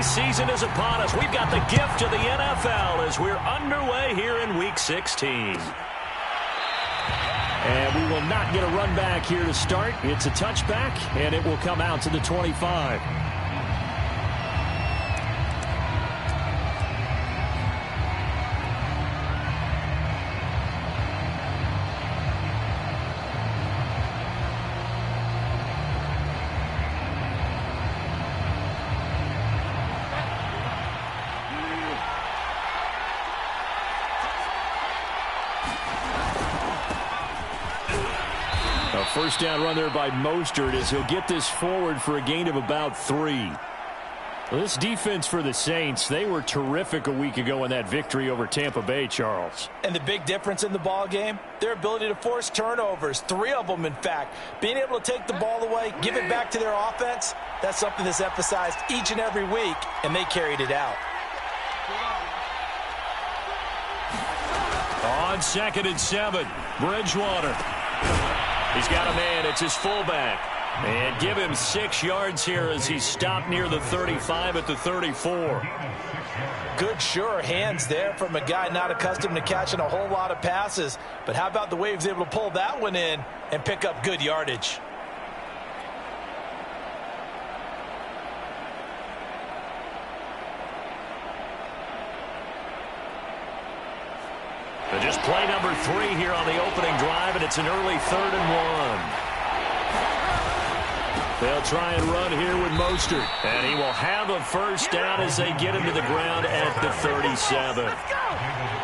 season is upon us. We've got the gift of the NFL as we're underway here in Week 16. And we will not get a run back here to start. It's a touchback, and it will come out to the 25. First down run there by Mostert as he'll get this forward for a gain of about 3. Well, this defense for the Saints, they were terrific a week ago in that victory over Tampa Bay, Charles. And the big difference in the ball game, their ability to force turnovers, 3 of them in fact. Being able to take the ball away, give it back to their offense, that's something that's emphasized each and every week, and they carried it out. On 2nd and 7, Bridgewater. He's got a man. It's his fullback. And give him 6 yards here as he's stopped near the 35 at the 34. Good, sure hands there from a guy not accustomed to catching a whole lot of passes. But how about the way he was able to pull that one in and pick up good yardage? Just play number 3 here on the opening drive, and it's an early 3rd and 1. They'll try and run here with Mostert, and he will have a first down as they get him to the ground at the 37.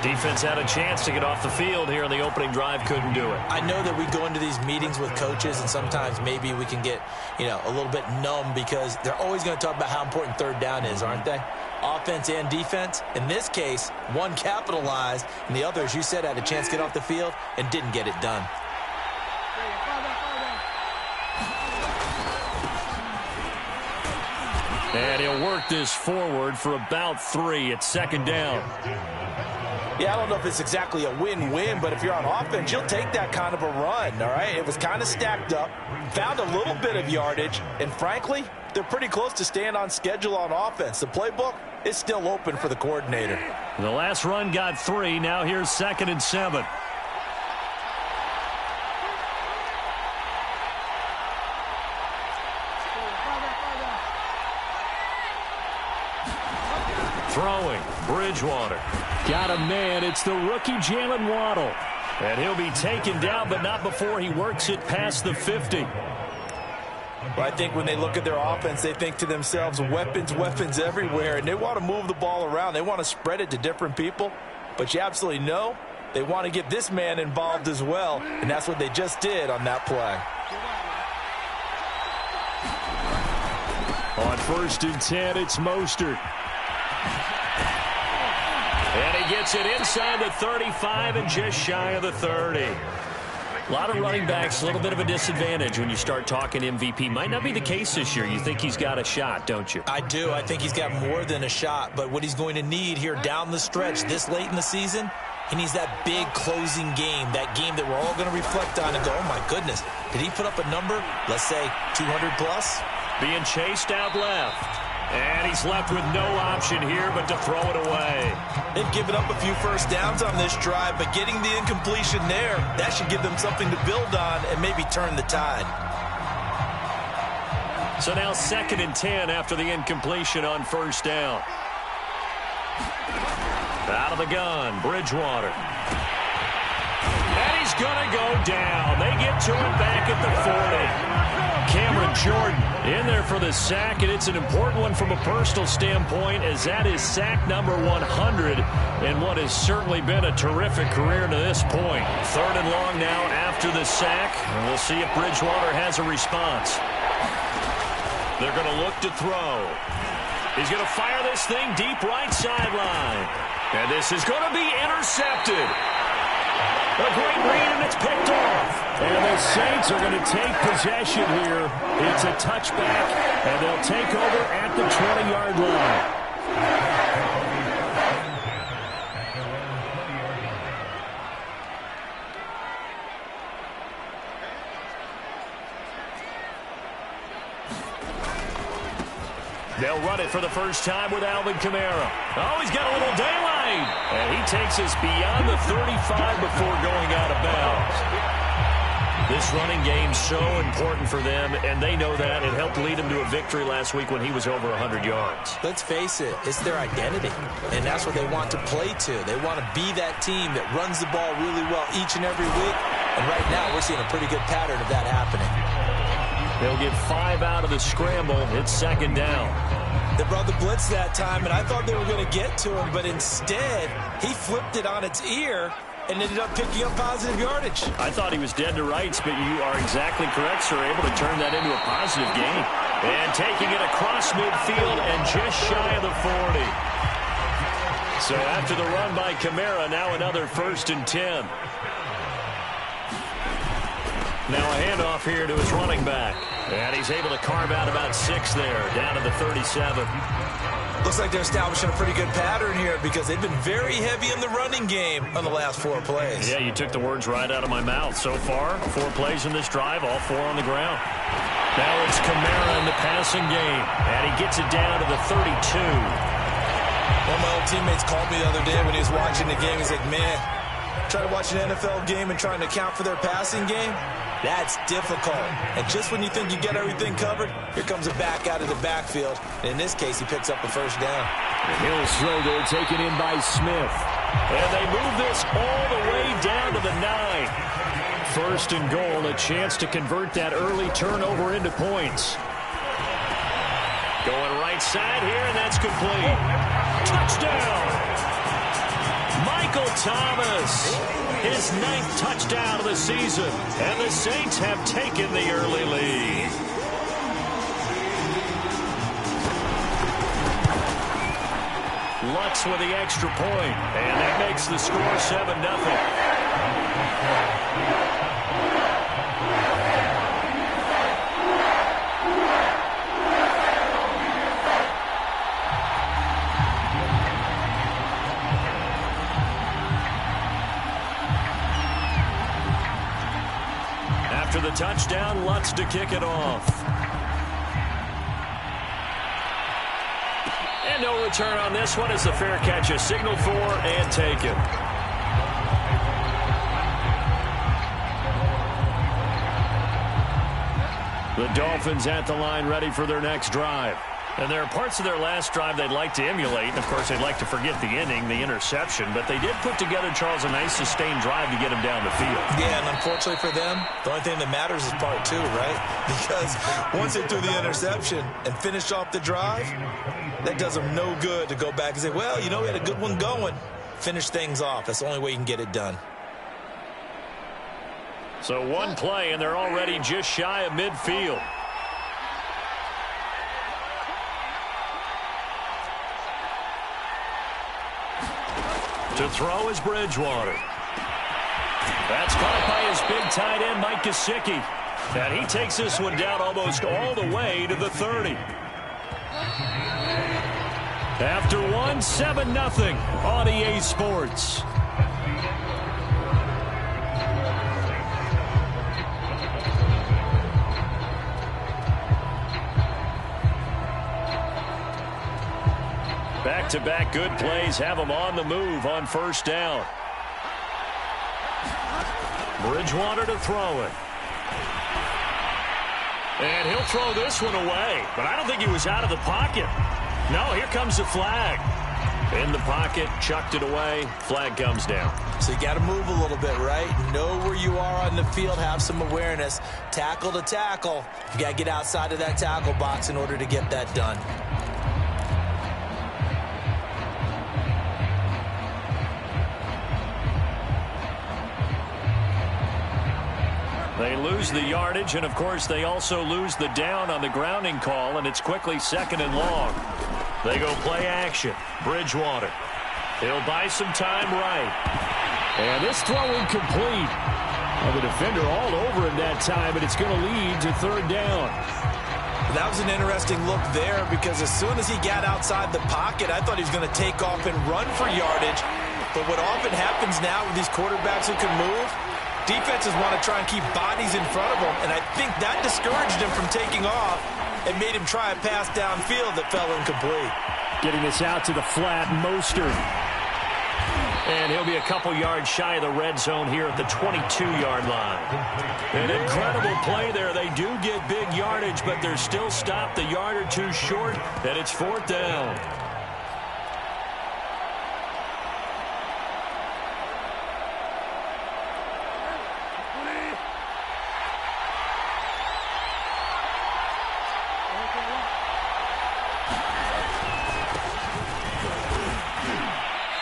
Defense had a chance to get off the field here on the opening drive, couldn't do it. I know that we go into these meetings with coaches, and sometimes maybe we can get, a little bit numb because they're always going to talk about how important 3rd down is, aren't they? Offense and defense. In this case, one capitalized, and the other, as you said, had a chance to get off the field and didn't get it done. And he'll work this forward for about 3 at 2nd down. Yeah, I don't know if it's exactly a win-win, but if you're on offense, you'll take that kind of a run, all right? It was kind of stacked up, found a little bit of yardage, and frankly, they're pretty close to staying on schedule on offense. The playbook is still open for the coordinator. The last run got 3. Now here's 2nd and 7. Throwing, Bridgewater. Got a man. It's the rookie Jalen Waddle. And he'll be taken down, but not before he works it past the 50. Well, I think when they look at their offense, they think to themselves, weapons everywhere, and they want to move the ball around. They want to spread it to different people, but you absolutely know they want to get this man involved as well, and that's what they just did on that play. On 1st and 10, it's Mostert. And he gets it inside the 35 and just shy of the 30. A lot of running backs, a little bit of a disadvantage when you start talking MVP. Might not be the case this year. You think he's got a shot, don't you? I do. I think he's got more than a shot. But what he's going to need here down the stretch this late in the season, he needs that big closing game, that game that we're all going to reflect on and go, oh, my goodness, did he put up a number, let's say 200 plus? Being chased out left. And he's left with no option here but to throw it away. They've given up a few first downs on this drive, but getting the incompletion there, that should give them something to build on and maybe turn the tide. So now 2nd and 10 after the incompletion on 1st down. Out of the gun, Bridgewater. And he's going to go down. They get to him back at the 40. Cameron Jordan in there for the sack, and it's an important one from a personal standpoint as that is sack number 100 and what has certainly been a terrific career to this point. 3rd and long now after the sack, and we'll see if Bridgewater has a response. They're going to look to throw. He's going to fire this thing deep right sideline. And this is going to be intercepted. A great read, and it's picked off. And the Saints are going to take possession here. It's a touchback, and they'll take over at the 20-yard line. They'll run it for the first time with Alvin Kamara. Oh, he's got a little daylight. And he takes us beyond the 35 before going out of bounds. This running game's so important for them, and they know that. It helped lead them to a victory last week when he was over 100 yards. Let's face it, it's their identity, and that's what they want to play to. They want to be that team that runs the ball really well each and every week, and right now we're seeing a pretty good pattern of that happening. They'll get 5 out of the scramble. It's second down. They brought the blitz that time, and I thought they were going to get to him, but instead he flipped it on its ear and ended up picking up positive yardage. I thought he was dead to rights, but you are exactly correct, sir. Able to turn that into a positive gain. And taking it across midfield and just shy of the 40. So after the run by Kamara, now another 1st and 10. Now a handoff here to his running back. And he's able to carve out about 6 there, down to the 37. Looks like they're establishing a pretty good pattern here because they've been very heavy in the running game on the last 4 plays. Yeah, you took the words right out of my mouth. So far, 4 plays in this drive, all 4 on the ground. Now it's Kamara in the passing game, and he gets it down to the 32. One of my old teammates called me the other day when he was watching the game. He's like, man, trying to watch an NFL game and trying to account for their passing game? That's difficult. And just when you think you get everything covered, here comes a back out of the backfield. And in this case, he picks up a first down. Hill's throw there taken in by Smith. And they move this all the way down to the 9. 1st and goal, a chance to convert that early turnover into points. Going right side here, and that's complete. Touchdown! Michael Thomas, his 9th touchdown of the season, and the Saints have taken the early lead. Lutz with the extra point, and that makes the score 7-0. After the touchdown, Lutz to kick it off. And no return on this one as the fair catch is signaled for and taken. The Dolphins at the line ready for their next drive. And there are parts of their last drive they'd like to emulate. And, of course, they'd like to forget the inning, the interception. But they did put together, Charles, a nice sustained drive to get them down the field. Yeah, and unfortunately for them, the only thing that matters is part 2, right? Because once they threw the interception and finished off the drive, that does them no good to go back and say, well, you know, we had a good one going. Finish things off. That's the only way you can get it done. So one play, and they're already just shy of midfield. To throw is Bridgewater. That's caught by his big tight end, Mike Gesicki. And he takes this one down almost all the way to the 30. After 7-0 on EA Sports. Back-to-back good plays have them on the move on 1st down. Bridgewater to throw it. And he'll throw this one away. But I don't think he was out of the pocket. No, here comes the flag. In the pocket, chucked it away. Flag comes down. So you got to move a little bit, right? Know where you are on the field. Have some awareness. Tackle to tackle. You got to get outside of that tackle box in order to get that done. They lose the yardage, and, of course, they also lose the down on the grounding call, and it's quickly 2nd and long. They go play action. Bridgewater. He'll buy some time right. And this throw incomplete. And the defender all over him that time, and it's going to lead to 3rd down. That was an interesting look there because as soon as he got outside the pocket, I thought he was going to take off and run for yardage. But what often happens now with these quarterbacks who can move, defenses want to try and keep bodies in front of them, and I think that discouraged him from taking off. and made him try a pass downfield that fell incomplete. Getting this out to the flat, Mostert. And he'll be a couple yards shy of the red zone here at the 22-yard line. An incredible play there. They do get big yardage, but they're still stopped a yard or two short, and it's 4th down.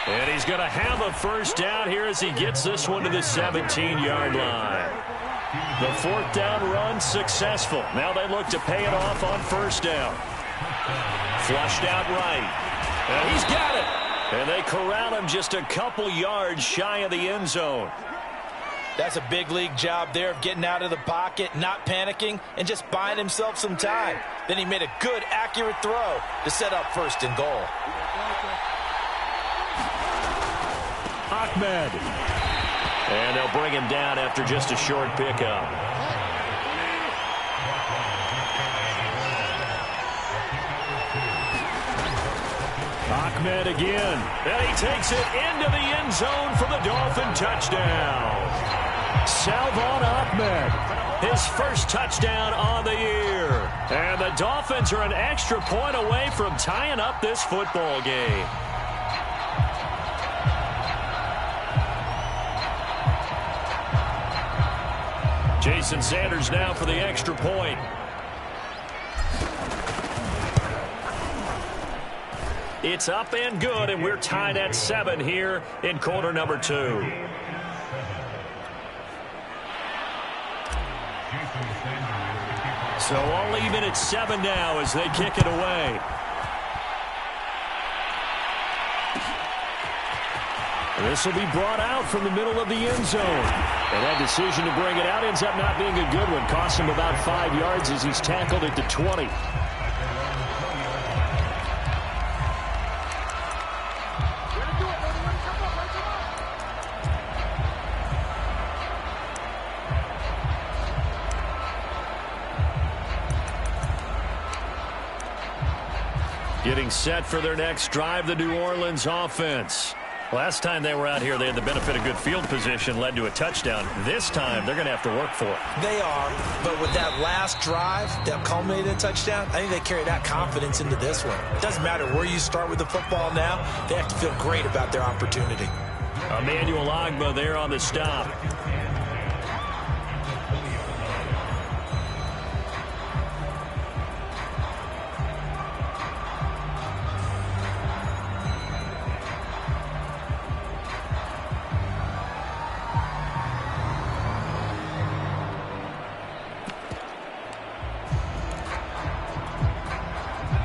And he's going to have a first down here as he gets this one to the 17-yard line. The 4th down run successful. Now they look to pay it off on first down. Flushed out right. And he's got it. And they corral him just a couple yards shy of the end zone. That's a big league job there of getting out of the pocket, not panicking, and just buying himself some time. Then he made a good, accurate throw to set up 1st and goal. Ahmed. And they'll bring him down after just a short pickup. Ahmed again. And he takes it into the end zone for the Dolphin touchdown. Salvon Ahmed, his first touchdown on the year. And the Dolphins are an extra point away from tying up this football game. Jason Sanders now for the extra point. It's up and good, and we're tied at 7 here in quarter number 2. So all even at 7 now as they kick it away. This will be brought out from the middle of the end zone. And that decision to bring it out ends up not being a good one. Costs him about 5 yards as he's tackled at the 20. Getting set for their next drive, the New Orleans offense. Last time they were out here, they had the benefit of good field position, led to a touchdown. This time, they're going to have to work for it. They are, but with that last drive that culminated in a touchdown, I think they carry that confidence into this one. It doesn't matter where you start with the football now. They have to feel great about their opportunity. Emmanuel Ogbah there on the stop.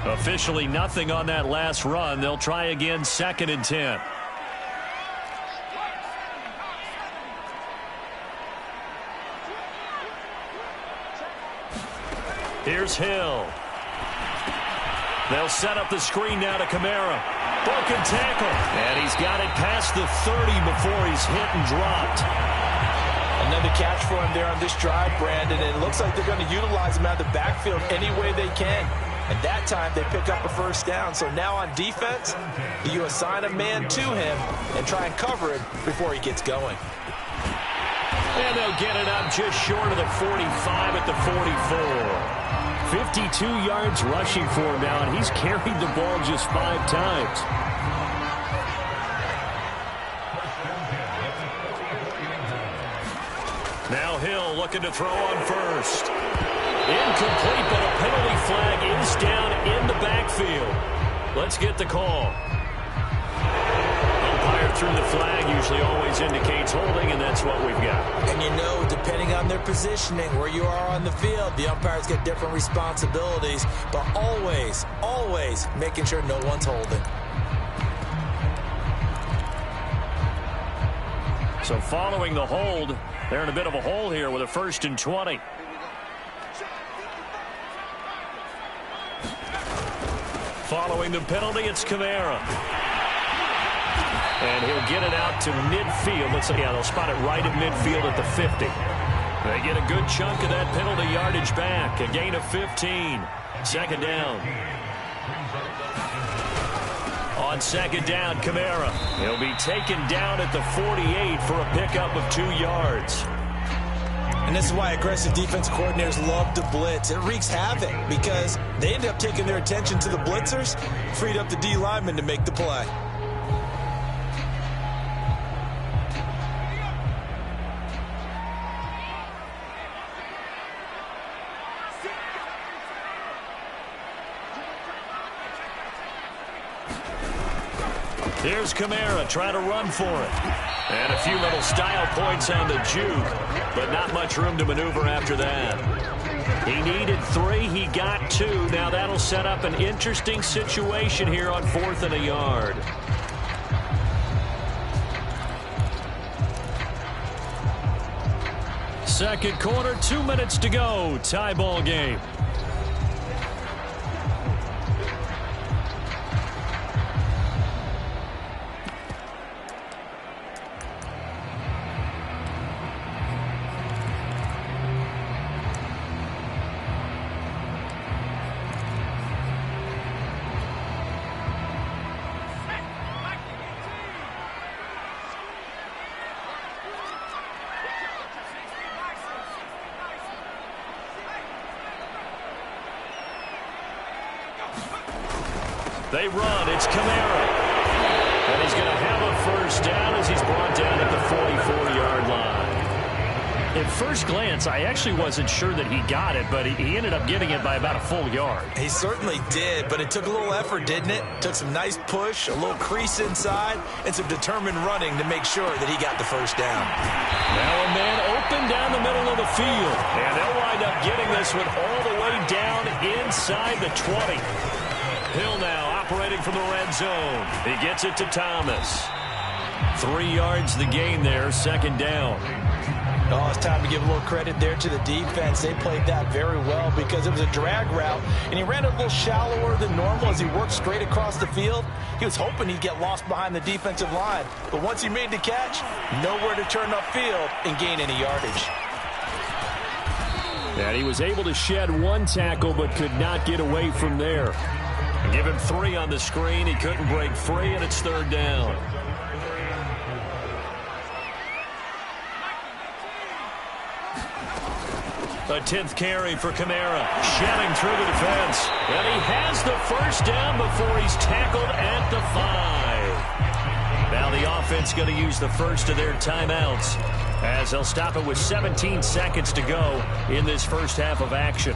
Officially nothing on that last run. They'll try again, 2nd and 10. Here's Hill. They'll set up the screen now to Kamara. Broken tackle. And he's got it past the 30 before he's hit and dropped. Another catch for him there on this drive, Brandon. And it looks like they're going to utilize him out of the backfield any way they can. And that time, they pick up a first down. So now on defense, you assign a man to him and try and cover it before he gets going. And they'll get it up just short of the 45 at the 44. 52 yards rushing for him now, and he's carried the ball just 5 times. Now Hill looking to throw on first. Incomplete, but a penalty flag is down in the backfield. Let's get the call. Umpire threw the flag, usually always indicates holding, and that's what we've got. And you know, depending on their positioning, where you are on the field, the umpires get different responsibilities, but always, always making sure no one's holding. So following the hold, they're in a bit of a hole here with a 1st and 20. Following the penalty, it's Kamara. And he'll get it out to midfield. Let's see, yeah, they'll spot it right at midfield at the 50. They get a good chunk of that penalty yardage back. A gain of 15. Second down. On second down, Kamara. He'll be taken down at the 48 for a pickup of 2 yards. And this is why aggressive defense coordinators love to blitz. It wreaks havoc because they end up taking their attention to the blitzers, freed up the D lineman to make the play. Here's Kamara trying to run for it. And a few little style points on the juke, but not much room to maneuver after that. He needed 3. He got 2. Now that'll set up an interesting situation here on 4th and a yard. Second quarter, 2 minutes to go. Tie ball game. They run. It's Kamara. And he's going to have a first down as he's brought down at the 44-yard line. At first glance, I actually wasn't sure that he got it, but he ended up getting it by about a full yard. He certainly did, but it took a little effort, didn't it? Took some nice push, a little crease inside, and some determined running to make sure that he got the first down. Now a man open down the middle of the field, and they'll wind up getting this one all the way down inside the 20. Hill now operating from the red zone. He gets it to Thomas. 3 yards the gain there, second down. Oh, it's time to give a little credit there to the defense. They played that very well because it was a drag route, and he ran it a little shallower than normal as he worked straight across the field. He was hoping he'd get lost behind the defensive line, but once he made the catch, nowhere to turn upfield and gain any yardage. And he was able to shed 1 tackle but could not get away from there. Give him 3 on the screen. He couldn't break free, and it's third down. A 10th carry for Kamara, shedding through the defense. And he has the first down before he's tackled at the 5. Now the offense going to use the first of their timeouts as they'll stop it with 17 seconds to go in this first half of action.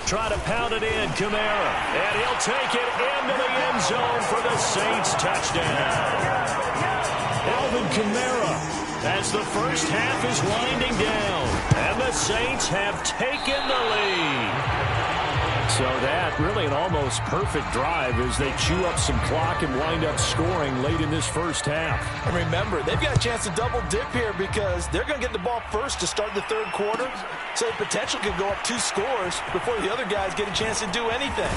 Try to pound it in, Kamara. And he'll take it into the end zone for the Saints touchdown. Alvin Kamara, as the first half is winding down. And the Saints have taken the lead. So that really an almost perfect drive as they chew up some clock and wind up scoring late in this first half. And remember, they've got a chance to double dip here because they're going to get the ball first to start the third quarter. So the potential could go up 2 scores before the other guys get a chance to do anything.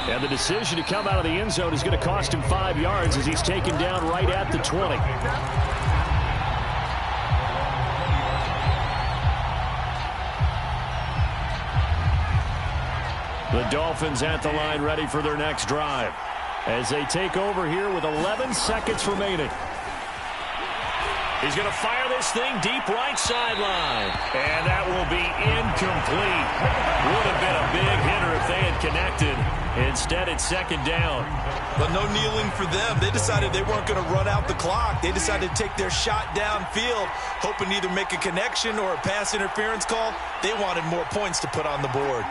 And the decision to come out of the end zone is going to cost him 5 yards as he's taken down right at the 20. The Dolphins at the line ready for their next drive as they take over here with 11 seconds remaining. He's going to fire this thing deep right sideline. And that will be incomplete. Would have been a big hitter if they had connected. Instead, it's second down. But no kneeling for them. They decided they weren't going to run out the clock. They decided to take their shot downfield, hoping to either make a connection or a pass interference call. They wanted more points to put on the board.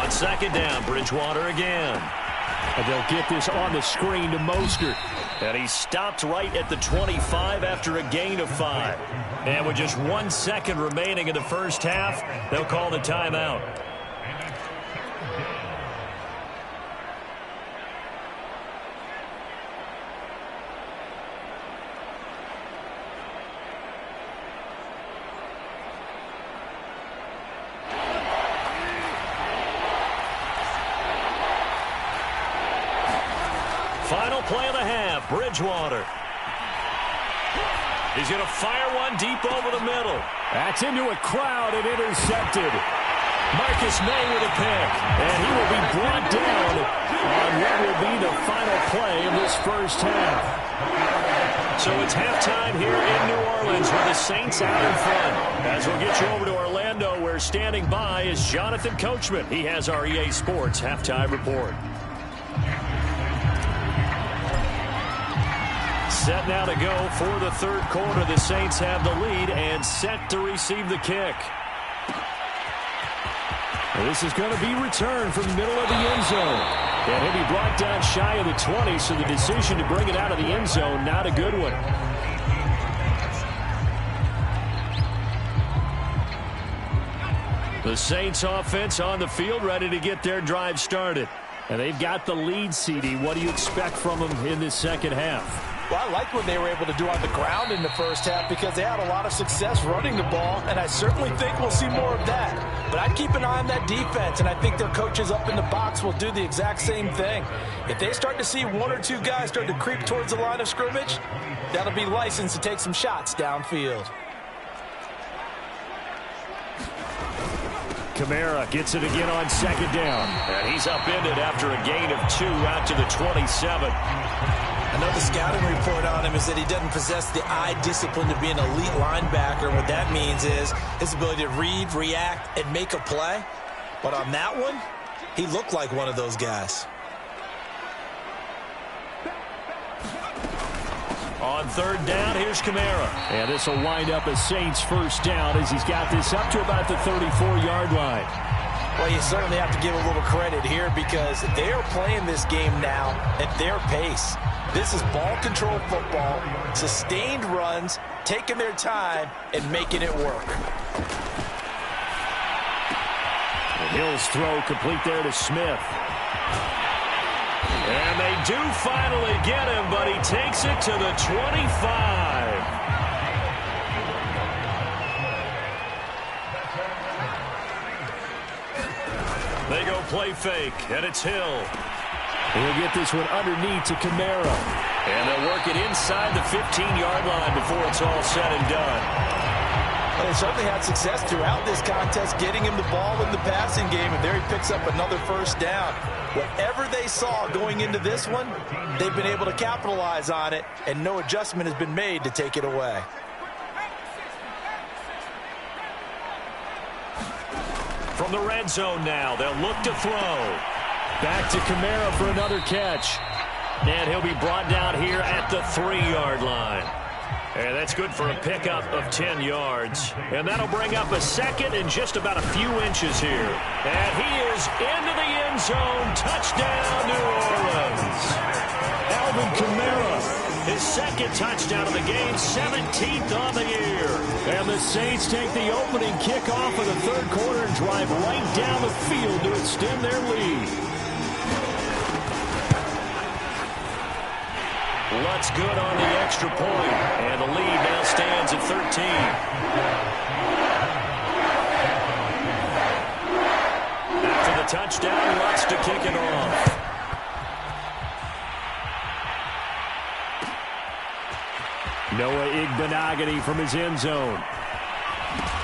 On second down, Bridgewater again. And they'll get this on the screen to Mostert. And he stopped right at the 25 after a gain of 5. And with just 1 second remaining in the first half, they'll call the timeout. play of the half. Bridgewater. He's going to fire one deep over the middle. That's into a crowd and intercepted. Marcus May with a pick. And he will be brought down on what will be the final play of this first half. So it's halftime here in New Orleans with the Saints out in front. As we'll get you over to Orlando, where standing by is Jonathan Coachman. He has our EA Sports halftime report. Set now to go for the third quarter. The Saints have the lead and set to receive the kick. This is going to be returned from the middle of the end zone. And he'll be brought down shy of the 20, so the decision to bring it out of the end zone, not a good one. The Saints offense on the field, ready to get their drive started. And they've got the lead, CD. What do you expect from them in this second half? Well, I like what they were able to do on the ground in the first half because they had a lot of success running the ball, and I certainly think we'll see more of that. But I'd keep an eye on that defense, and I think their coaches up in the box will do the exact same thing. If they start to see one or two guys start to creep towards the line of scrimmage, that'll be licensed to take some shots downfield. Kamara gets it again on second down. And he's upended after a gain of 2 out to the 27. I know the scouting report on him is that he doesn't possess the eye discipline to be an elite linebacker. What that means is his ability to read, react, and make a play. But on that one, he looked like one of those guys. On third down, here's Kamara. And this will wind up a Saints first down as he's got this up to about the 34-yard line. Well, you certainly have to give a little credit here because they are playing this game now at their pace. This is ball control football, sustained runs, taking their time, and making it work. Hill's throw complete there to Smith. And they do finally get him, but he takes it to the 25. They go play fake, and it's Hill. He'll get this one underneath to Kamara. And they'll work it inside the 15-yard line before it's all said and done. Well, they certainly had success throughout this contest, getting him the ball in the passing game, and there he picks up another first down. Whatever they saw going into this one, they've been able to capitalize on it, and no adjustment has been made to take it away. From the red zone now, they'll look to throw. Back to Kamara for another catch. And he'll be brought down here at the 3-yard line. And that's good for a pickup of 10 yards. And that'll bring up a second and just about a few inches here. And he is into the end zone. Touchdown, New Orleans. Alvin Kamara, his second touchdown of the game, 17th on the year. And the Saints take the opening kickoff of the third quarter and drive right down the field to extend their lead. Lutz good on the extra point, and the lead now stands at 13. After the touchdown, Lutz to kick it off. Noah Igbenogany from his end zone.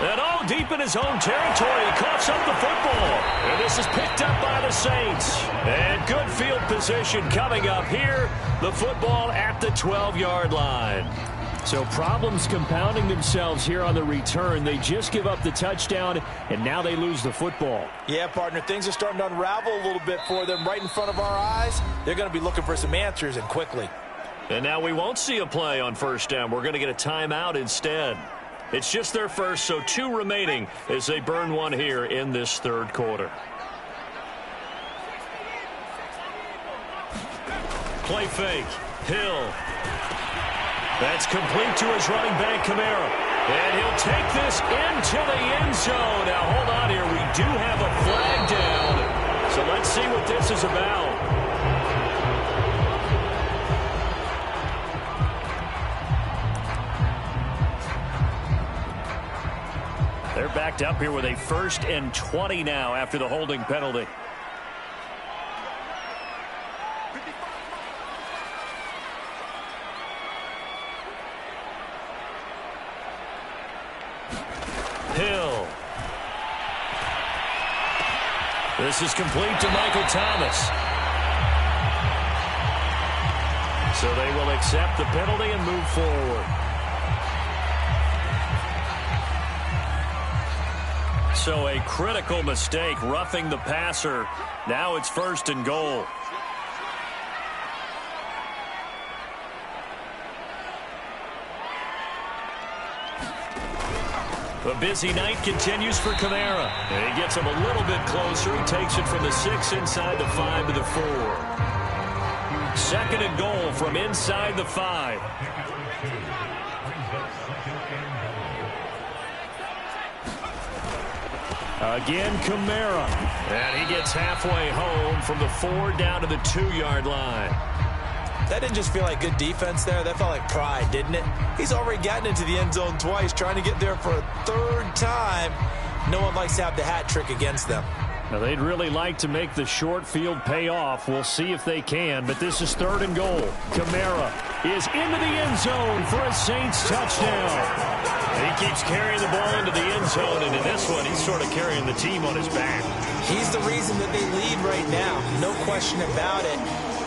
And all deep in his own territory, he coughs up the football. And this is picked up by the Saints. And good field position coming up here. The football at the 12-yard line. So problems compounding themselves here on the return. They just give up the touchdown, and now they lose the football. Yeah, partner, things are starting to unravel a little bit for them right in front of our eyes. They're going to be looking for some answers, and quickly. And now we won't see a play on first down. We're going to get a timeout instead. It's just their first, so 2 remaining as they burn one here in this third quarter. Play fake. Hill. That's complete to his running back, Kamara. And he'll take this into the end zone. Now, hold on here. We do have a flag down. So let's see what this is about. They're backed up here with a 1st and 20 now after the holding penalty. This is complete to Michael Thomas. So they will accept the penalty and move forward. So a critical mistake, roughing the passer. Now it's 1st and goal. The busy night continues for Kamara. And he gets him a little bit closer. He takes it from the 6 inside the 5 to the 4. 2nd and goal from inside the 5. Again, Kamara. And he gets halfway home from the 4 down to the 2-yard line. That didn't just feel like good defense there. That felt like pride, didn't it? He's already gotten into the end zone twice, trying to get there for a 3rd time. No one likes to have the hat trick against them. Now, they'd really like to make the short field pay off. We'll see if they can, but this is 3rd and goal. Kamara is into the end zone for a Saints touchdown. He keeps carrying the ball into the end zone, and in this one, he's sort of carrying the team on his back. He's the reason that they lead right now. No question about it.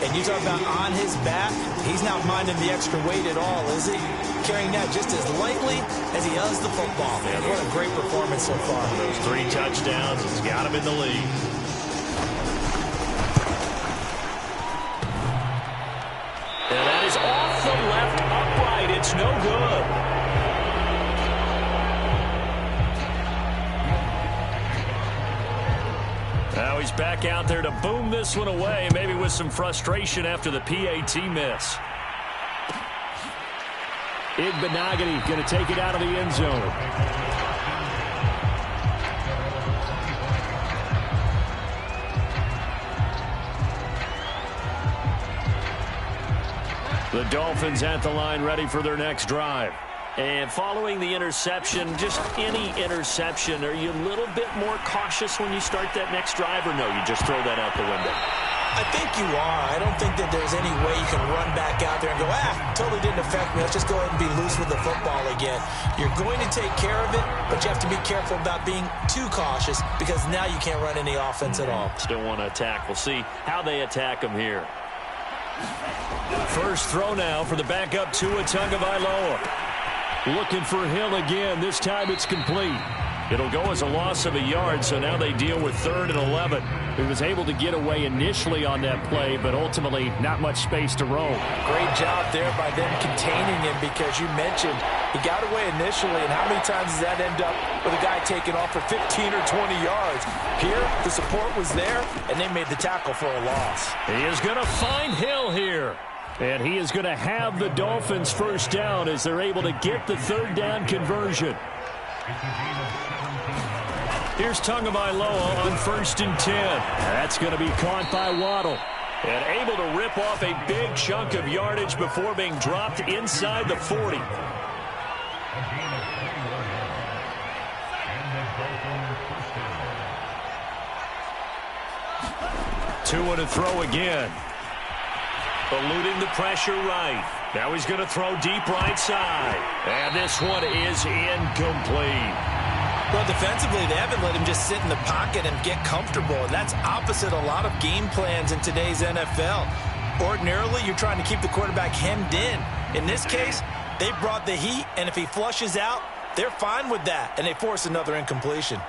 And you talk about on his back, he's not minding the extra weight at all, is he? Carrying that just as lightly as he does the football. Man, what a great performance so far. Those 3 touchdowns, he's got him in the lead. And that is off the left upright. It's no good. Now he's back out there to boom this one away, maybe with some frustration after the PAT miss. Igbenogany going to take it out of the end zone. The Dolphins at the line ready for their next drive. And following the interception, just any interception, are you a little bit more cautious when you start that next drive, or no, you just throw that out the window? I think you are. I don't think that there's any way you can run back out there and go, totally didn't affect me. Let's just go ahead and be loose with the football again. You're going to take care of it, but you have to be careful about being too cautious because now you can't run any offense at all. Still want to attack. We'll see how they attack them here. First throw now for the backup Tua Tagovailoa. Looking for Hill again. This time it's complete. It'll go as a loss of a yard, so now they deal with 3rd and 11. He was able to get away initially on that play, but ultimately not much space to roam. Great job there by them containing him because you mentioned he got away initially, and how many times does that end up with a guy taking off for 15 or 20 yards? Here, the support was there, and they made the tackle for a loss. He is going to find Hill here. And he is going to have the Dolphins first down as they're able to get the 3rd down conversion. Here's Tagovailoa on 1st and 10. That's going to be caught by Waddle. And able to rip off a big chunk of yardage before being dropped inside the 40. Tua to throw again. Eluding the pressure right. Now he's going to throw deep right side. And this one is incomplete. Well, defensively, they haven't let him just sit in the pocket and get comfortable. And that's opposite a lot of game plans in today's NFL. Ordinarily, you're trying to keep the quarterback hemmed in. In this case, they brought the heat, and if he flushes out, they're fine with that, and they force another incompletion.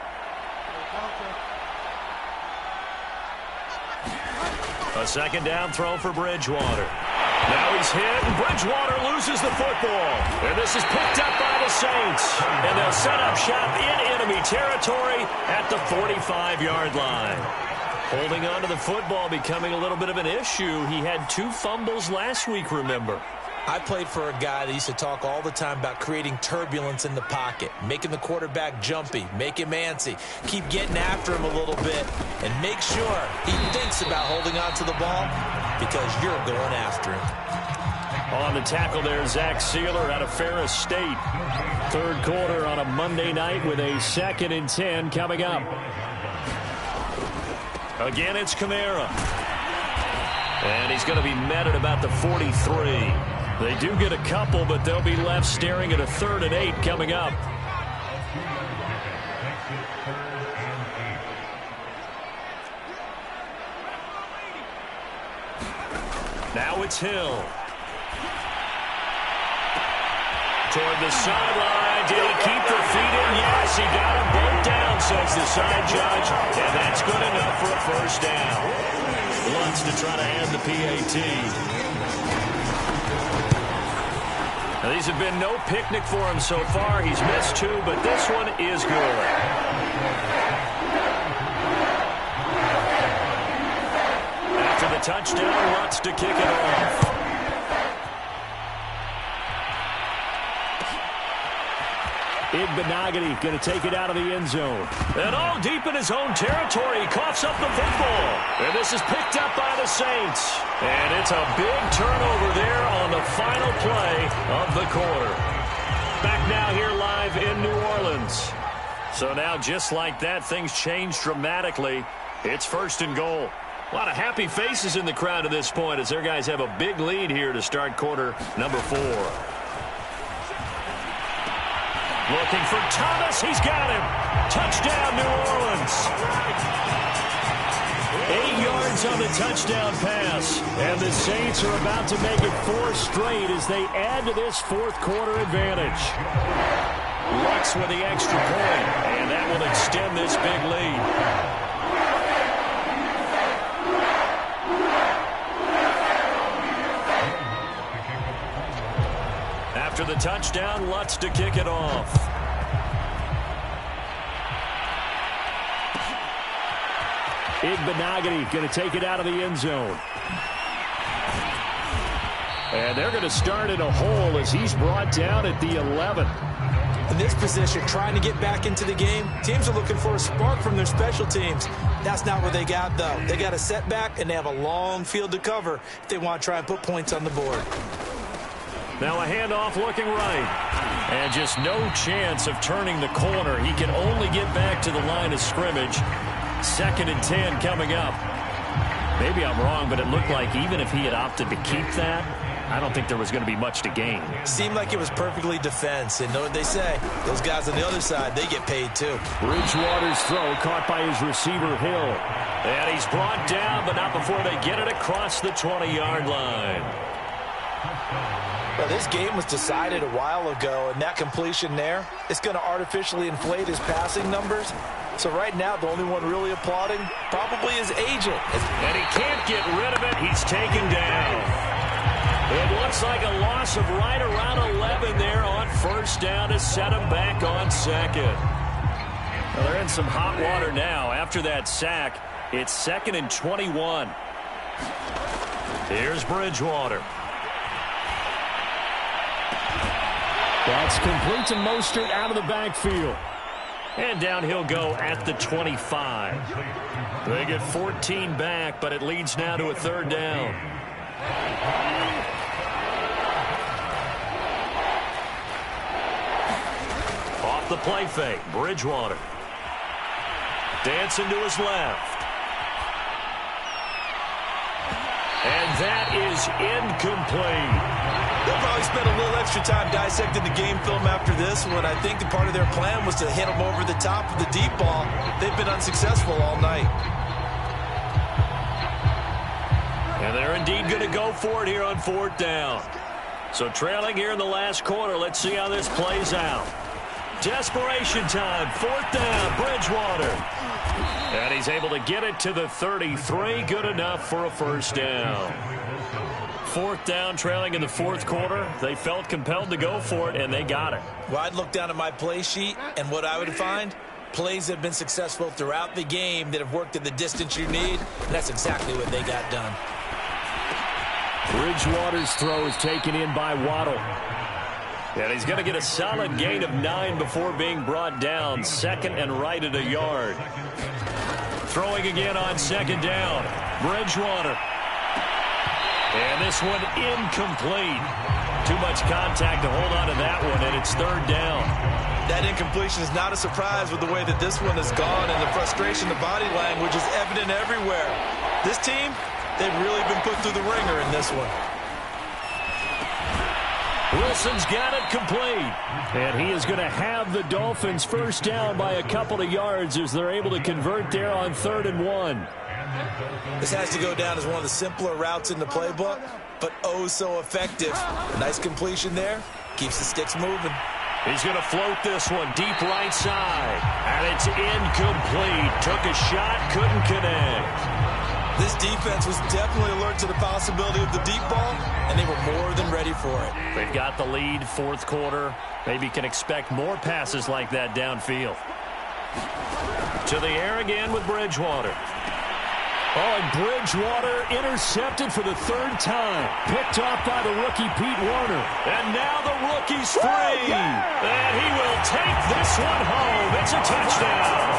A 2nd down throw for Bridgewater. Now he's hit, and Bridgewater loses the football. And this is picked up by the Saints. And they'll set up shop in enemy territory at the 45-yard line. Holding on to the football becoming a little bit of an issue. He had 2 fumbles last week, remember. I played for a guy that used to talk all the time about creating turbulence in the pocket, making the quarterback jumpy, make him antsy, keep getting after him a little bit, and make sure he thinks about holding on to the ball because you're going after him. On the tackle there, Zach Sealer out of Ferris State. 3rd quarter on a Monday night with a 2nd and 10 coming up. Again, it's Kamara. And he's going to be met at about the 43. They do get a couple, but they'll be left staring at a 3rd and 8 coming up. Now it's Hill. Toward the sideline. Did he keep the feet in? Yes, he got them both down, says the side judge. And that's good enough for a first down. Lutz to try to add the PAT. Now, these have been no picnic for him so far. He's missed 2, but this one is good. After the touchdown, Lutz to kick it off. Igbenogany going to take it out of the end zone. And all deep in his own territory. He coughs up the football. And this is picked up by the Saints. And it's a big turnover there on the final play of the quarter. Back now here live in New Orleans. So now just like that, things change dramatically. It's 1st and goal. A lot of happy faces in the crowd at this point as their guys have a big lead here to start quarter number 4. Looking for Thomas. He's got him. Touchdown, New Orleans. 8 yards on the touchdown pass. And the Saints are about to make it 4 straight as they add to this 4th quarter advantage. Lutz with the extra point. And that will extend this big lead. After the touchdown, Lutz to kick it off. Igbenogany going to take it out of the end zone. And they're going to start in a hole as he's brought down at the 11. In this position, trying to get back into the game, teams are looking for a spark from their special teams. That's not what they got, though. They got a setback, and they have a long field to cover if they want to try and put points on the board. Now a handoff looking right. And just no chance of turning the corner. He can only get back to the line of scrimmage. 2nd and 10 coming up. Maybe I'm wrong, but it looked like even if he had opted to keep that, I don't think there was going to be much to gain. Seemed like it was perfectly defense. And know what they say? Those guys on the other side, they get paid too. Bridgewater's throw caught by his receiver, Hill. And he's brought down, but not before they get it across the 20-yard line. Well, this game was decided a while ago, and that completion there, it's going to artificially inflate his passing numbers. So right now, the only one really applauding probably his agent. And he can't get rid of it. He's taken down. It looks like a loss of right around 11 there on 1st down to set him back on 2nd. Well, they're in some hot water now. After that sack, it's 2nd and 21. Here's Bridgewater. That's complete to Mostert out of the backfield. And down he'll go at the 25. They get 14 back, but it leads now to a 3rd down. Off the play fake, Bridgewater. Dancing to his left. And that is incomplete. They'll probably spend a little extra time dissecting the game film after this one. I think the part of their plan was to hit them over the top of the deep ball. They've been unsuccessful all night. And they're indeed going to go for it here on 4th down. So trailing here in the last quarter. Let's see how this plays out. Desperation time. 4th down, Bridgewater. And he's able to get it to the 33. Good enough for a 1st down. 4th down, trailing in the 4th quarter. They felt compelled to go for it, and they got it. Well, I'd look down at my play sheet, and what I would find, plays have been successful throughout the game that have worked in the distance you need, and that's exactly what they got done. Bridgewater's throw is taken in by Waddle. And he's going to get a solid gain of 9 before being brought down. 2nd and right at a yard. Throwing again on 2nd down. Bridgewater. And this one incomplete. Too much contact to hold on to that one, and it's 3rd down. That incompletion is not a surprise with the way that this one has gone, and the frustration, the body language is evident everywhere. This team, they've really been put through the ringer in this one. Wilson's got it complete. And he is going to have the Dolphins 1st down by a couple of yards as they're able to convert there on 3rd and 1. This has to go down as one of the simpler routes in the playbook, but oh so effective. A nice completion there. Keeps the sticks moving. He's going to float this one deep right side. And it's incomplete. Took a shot, couldn't connect. This defense was definitely alert to the possibility of the deep ball, and they were more than ready for it. They've got the lead, fourth quarter. Maybe can expect more passes like that downfield. To the air again with Bridgewater. Oh, and Bridgewater intercepted for the third time. Picked off by the rookie Pete Warner. And now the rookie's free. And he will take this one home. It's a touchdown.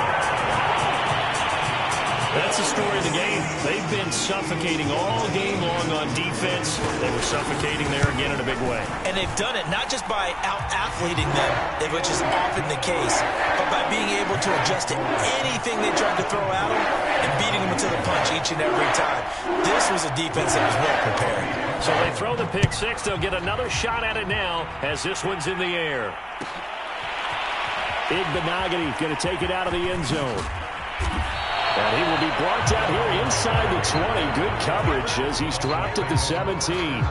That's the story of the game. They've been suffocating all game long on defense. They were suffocating there again in a big way. And they've done it not just by out-athleting them, which is often the case, but by being able to adjust to anything they tried to throw at them and beating them to the punch each and every time. This was a defense that was well prepared. So they throw the pick six. They'll get another shot at it now as this one's in the air. Igbenogany going to take it out of the end zone. And he will be brought down here inside the 20. Good coverage as he's dropped at the 17.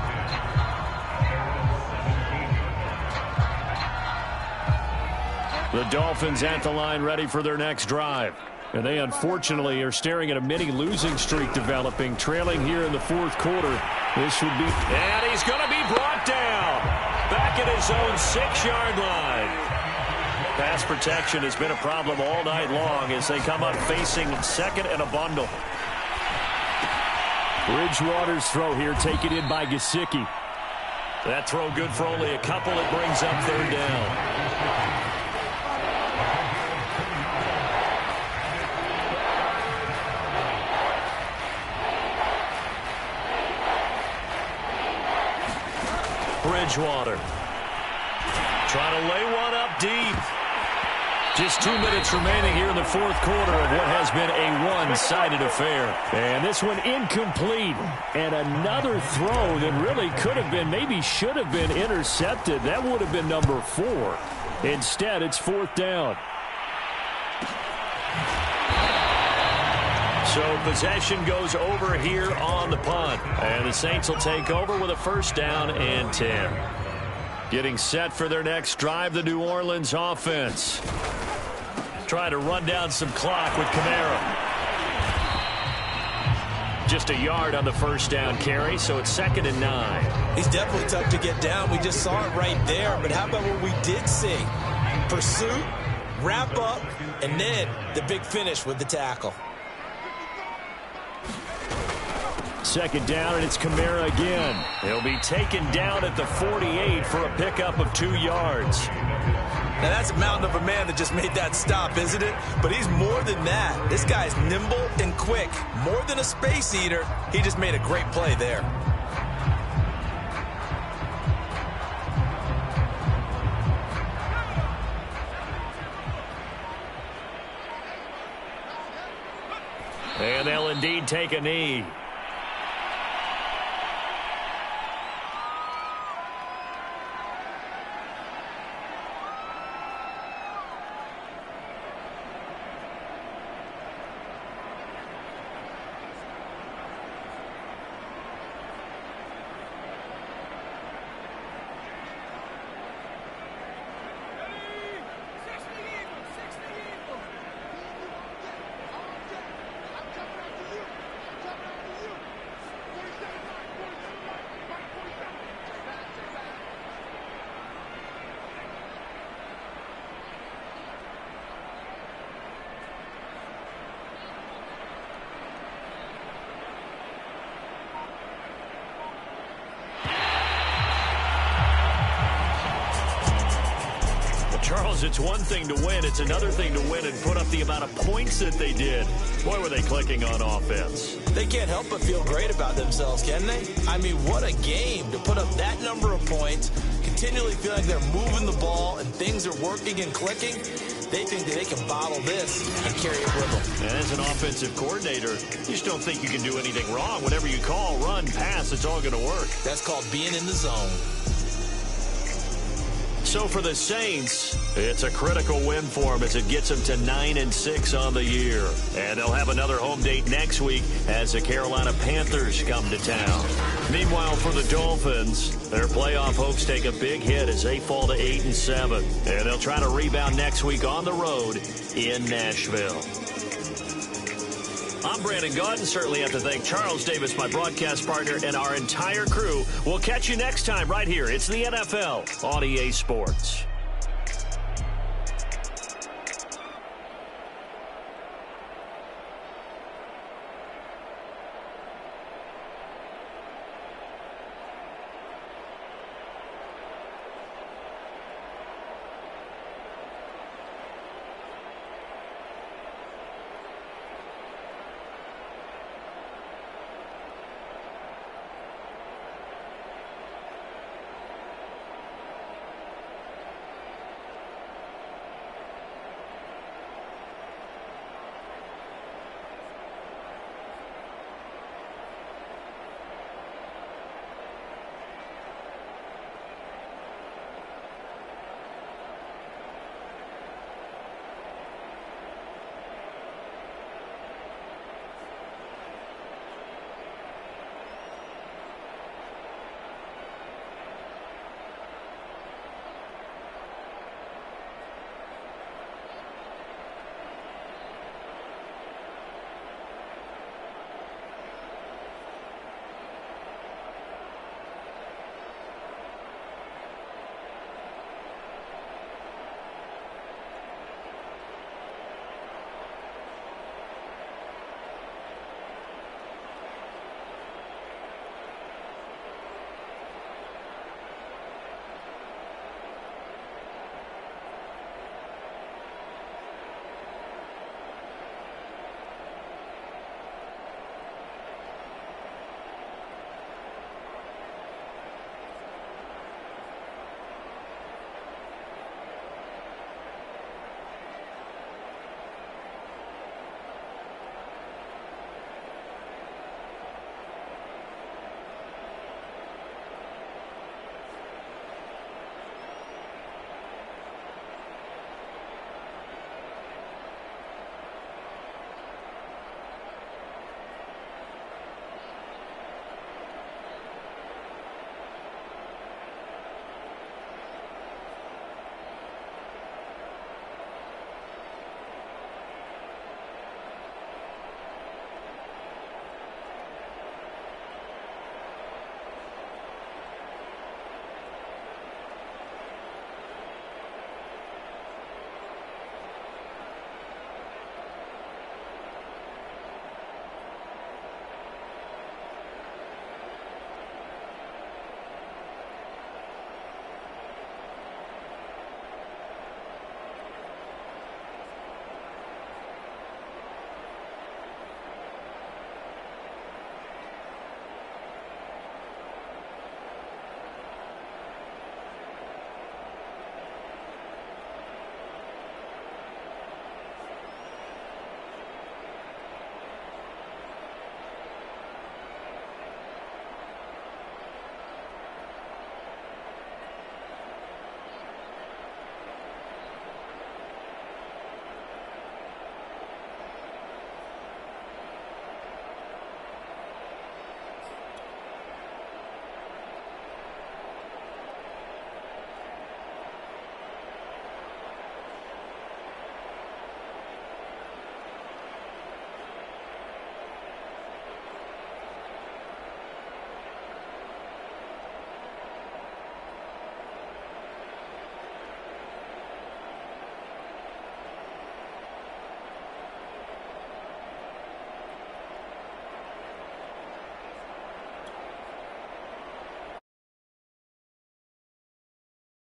The Dolphins at the line ready for their next drive. And they unfortunately are staring at a mini losing streak developing, trailing here in the fourth quarter. This would be... And he's going to be brought down. Back at his own 6-yard line. Pass protection has been a problem all night long as they come up facing second and a bundle. Bridgewater's throw here taken in by Gesicki. That throw good for only a couple. It brings up third down. Bridgewater trying to lay one up deep. Just 2 minutes remaining here in the fourth quarter of what has been a one-sided affair. And this one incomplete. And another throw that really could have been, maybe should have been intercepted. That would have been number 4. Instead, it's fourth down. So possession goes over here on the punt. And the Saints will take over with a first down and 10. Getting set for their next drive, the New Orleans offense. Trying to run down some clock with Kamara. Just a yard on the first down carry, so it's 2nd and 9. He's definitely tough to get down. We just saw it right there. But how about what we did see? Pursuit, wrap up, and then the big finish with the tackle. 2nd down, and it's Kamara again. He'll be taken down at the 48 for a pickup of 2 yards. Now, that's a mountain of a man that just made that stop, isn't it? But he's more than that. This guy's nimble and quick. More than a space eater, he just made a great play there. And they'll indeed take a knee. Charles, it's one thing to win. It's another thing to win and put up the amount of points that they did. Boy, were they clicking on offense. They can't help but feel great about themselves, can they? I mean, what a game to put up that number of points, continually feel like they're moving the ball and things are working and clicking. They think that they can bottle this and carry it with them. And as an offensive coordinator, you just don't think you can do anything wrong. Whatever you call, run, pass, it's all going to work. That's called being in the zone. So for the Saints, it's a critical win for them as it gets them to 9-6 on the year. And they'll have another home date next week as the Carolina Panthers come to town. Meanwhile, for the Dolphins, their playoff hopes take a big hit as they fall to 8-7. And they'll try to rebound next week on the road in Nashville. I'm Brandon Gaudin. Certainly have to thank Charles Davis, my broadcast partner, and our entire crew. We'll catch you next time right here. It's the NFL on EA Sports.